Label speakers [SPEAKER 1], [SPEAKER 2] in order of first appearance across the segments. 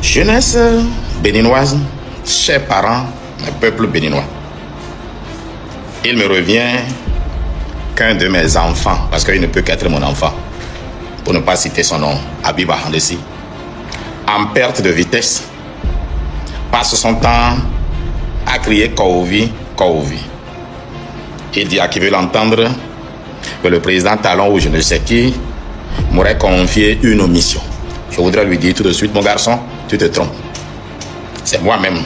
[SPEAKER 1] Jeunesse béninoise, chers parents, mes peuples béninois, il me revient qu'un de mes enfants, parce qu'il ne peut qu'être mon enfant, pour ne pas citer son nom, Habiba Handessi, en perte de vitesse, passe son temps à crier Kouvi, Kouvi. Il dit à qui veut l'entendre que le président Talon ou je ne sais qui m'aurait confié une mission. Je voudrais lui dire tout de suite, mon garçon, tu te trompes. C'est moi-même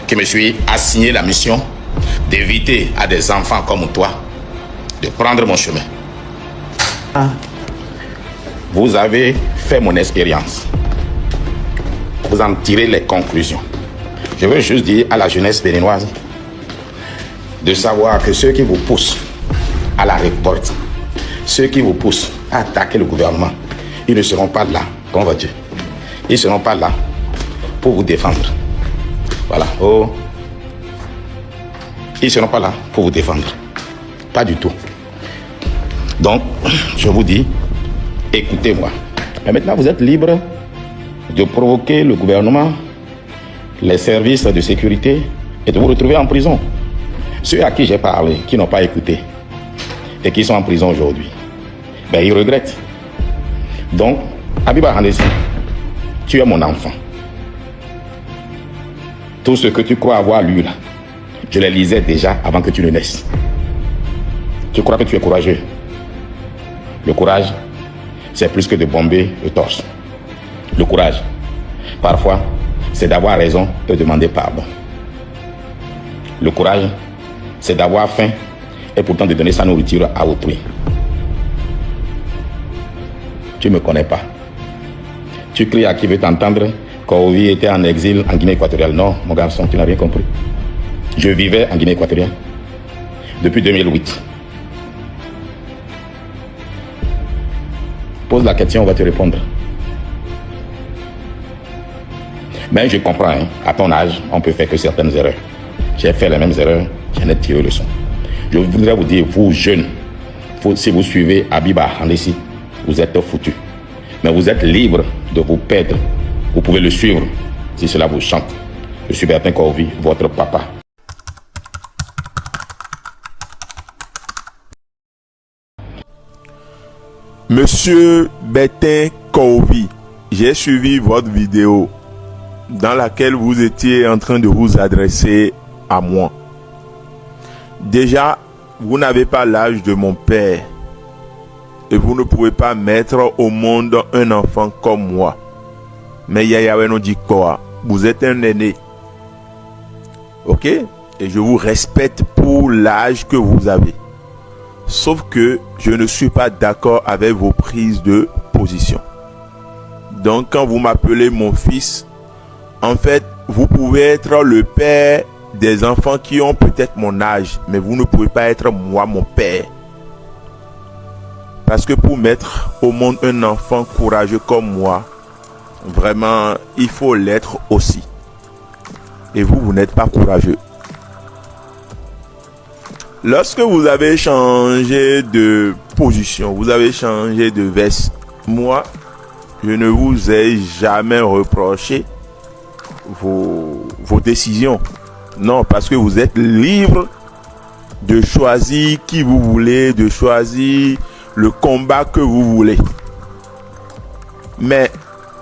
[SPEAKER 1] qui me suis assigné la mission d'éviter à des enfants comme toi de prendre mon chemin. Vous avez fait mon expérience. Vous en tirez les conclusions. Je veux juste dire à la jeunesse béninoise de savoir que ceux qui vous poussent à la révolte, ceux qui vous poussent à attaquer le gouvernement, ils ne seront pas là, comment vas-tu? Ils ne seront pas là pour vous défendre. Voilà. Oh. Ils ne seront pas là pour vous défendre. Pas du tout. Donc, je vous dis, écoutez-moi. Et maintenant, vous êtes libre de provoquer le gouvernement, les services de sécurité et de vous retrouver en prison. Ceux à qui j'ai parlé, qui n'ont pas écouté et qui sont en prison aujourd'hui, ben, ils regrettent. Donc, Habiba Handessi, tu es mon enfant. Tout ce que tu crois avoir lu là, je les lisais déjà avant que tu ne naisses. Tu crois que tu es courageux? Le courage, c'est plus que de bomber le torse. Le courage, parfois, c'est d'avoir raison de demander pardon. Le courage, c'est d'avoir faim et pourtant de donner sa nourriture à autrui. Tu ne me connais pas. Tu cries à qui veut t'entendre qu'Ovi était en exil en Guinée équatoriale. Non, mon garçon, tu n'as rien compris. Je vivais en Guinée équatoriale depuis 2008. Pose la question, on va te répondre. Mais je comprends, hein, à ton âge, on peut faire que certaines erreurs. J'ai fait les mêmes erreurs, j'en ai tiré le son. Je voudrais vous dire, vous jeunes, si vous suivez Habiba Handessi, vous êtes foutus. Mais vous êtes libre de vous perdre. Vous pouvez le suivre si cela vous chante. Je suis Bertin Kouvi, votre papa.
[SPEAKER 2] Monsieur Bertin Kouvi, j'ai suivi votre vidéo dans laquelle vous étiez en train de vous adresser à moi. Déjà, vous n'avez pas l'âge de mon père et vous ne pouvez pas mettre au monde un enfant comme moi. Mais Yahweh nous dit quoi? Vous êtes un aîné. Ok? Et je vous respecte pour l'âge que vous avez. Sauf que je ne suis pas d'accord avec vos prises de position. Donc quand vous m'appelez mon fils, en fait, vous pouvez être le père des enfants qui ont peut-être mon âge, mais vous ne pouvez pas être moi mon père. Parce que pour mettre au monde un enfant courageux comme moi, vraiment, il faut l'être aussi. Et vous, vous n'êtes pas courageux. Lorsque vous avez changé de position, vous avez changé de veste, moi, je ne vous ai jamais reproché vos décisions. Non, parce que vous êtes libre de choisir qui vous voulez, de choisir le combat que vous voulez. Mais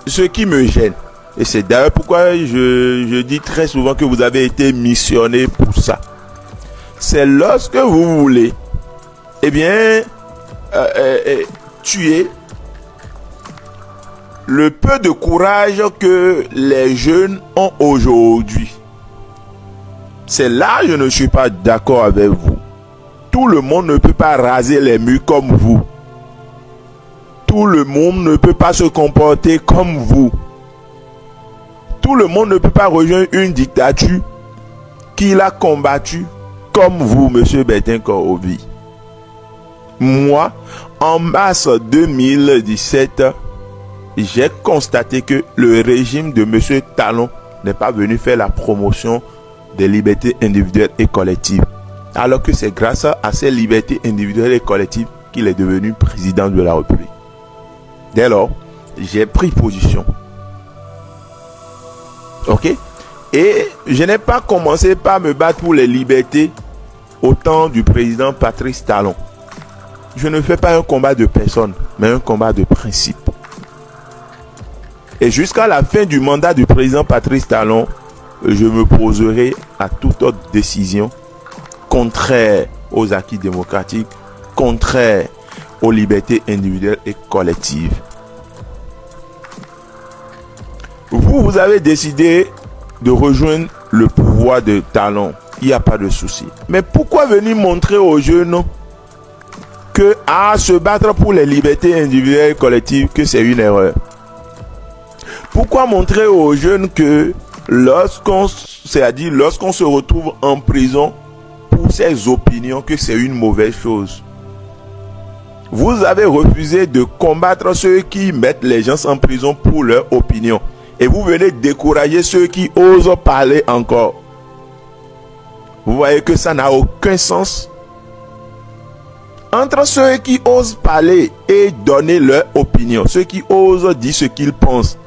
[SPEAKER 2] ce qui me gêne, et c'est d'ailleurs pourquoi je dis très souvent que vous avez été missionné pour ça, c'est lorsque vous voulez, eh bien, tuer le peu de courage que les jeunes ont aujourd'hui. C'est là que je ne suis pas d'accord avec vous. Tout le monde ne peut pas raser les murs comme vous. Tout le monde ne peut pas se comporter comme vous. Tout le monde ne peut pas rejoindre une dictature qu'il a combattue comme vous, monsieur Bertin Kouvi. Moi, en mars 2017, j'ai constaté que le régime de monsieur Talon n'est pas venu faire la promotion des libertés individuelles et collectives. Alors que c'est grâce à ces libertés individuelles et collectives qu'il est devenu président de la République. Dès lors, j'ai pris position. Ok? Et je n'ai pas commencé par me battre pour les libertés au temps du président Patrice Talon. Je ne fais pas un combat de personne, mais un combat de principe. Et jusqu'à la fin du mandat du président Patrice Talon, je me poserai à toute autre décision contraire aux acquis démocratiques, contraire aux libertés individuelles et collectives. Vous avez décidé de rejoindre le pouvoir de Talon. Il n'y a pas de souci. Mais pourquoi venir montrer aux jeunes que se battre pour les libertés individuelles et collectives, que c'est une erreur? Pourquoi montrer aux jeunes que lorsqu'on se retrouve en prison pour ses opinions, que c'est une mauvaise chose? Vous avez refusé de combattre ceux qui mettent les gens en prison pour leurs opinions. Et vous venez décourager ceux qui osent parler encore. Vous voyez que ça n'a aucun sens. Entre ceux qui osent parler et donner leur opinion, ceux qui osent dire ce qu'ils pensent,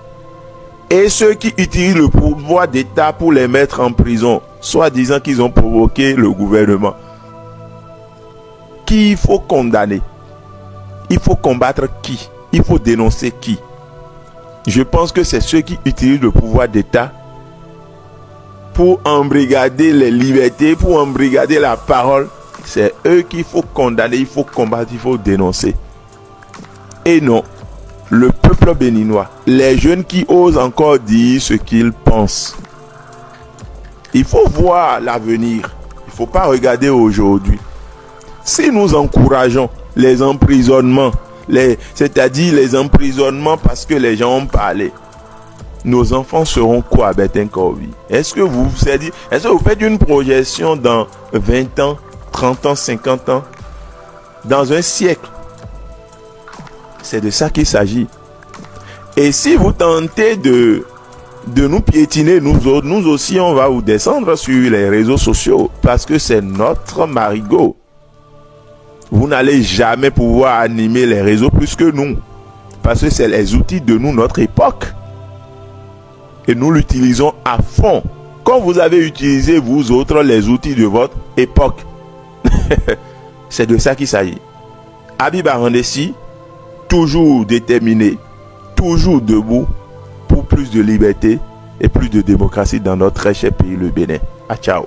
[SPEAKER 2] et ceux qui utilisent le pouvoir d'État pour les mettre en prison, soit disant qu'ils ont provoqué le gouvernement, qui il faut condamner? Il faut combattre qui? Il faut dénoncer qui? Je pense que c'est ceux qui utilisent le pouvoir d'État pour embrigader les libertés, pour embrigader la parole. C'est eux qu'il faut condamner, il faut combattre, il faut dénoncer. Et non, le peuple béninois, les jeunes qui osent encore dire ce qu'ils pensent. Il faut voir l'avenir. Il ne faut pas regarder aujourd'hui. Si nous encourageons les emprisonnements, c'est-à-dire les emprisonnements parce que les gens ont parlé, nos enfants seront quoi à Bertin Kovi? Est-ce que vous faites une projection dans 20 ans, 30 ans, 50 ans, dans un siècle? C'est de ça qu'il s'agit. Et si vous tentez de nous piétiner, nous aussi, on va vous descendre sur les réseaux sociaux parce que c'est notre marigot. Vous n'allez jamais pouvoir animer les réseaux plus que nous. Parce que c'est les outils de notre époque. Et nous l'utilisons à fond. Comme vous avez utilisé, vous autres, les outils de votre époque. C'est de ça qu'il s'agit. Habib Arandessi, toujours déterminé, toujours debout pour plus de liberté et plus de démocratie dans notre très cher pays, le Bénin. Ciao.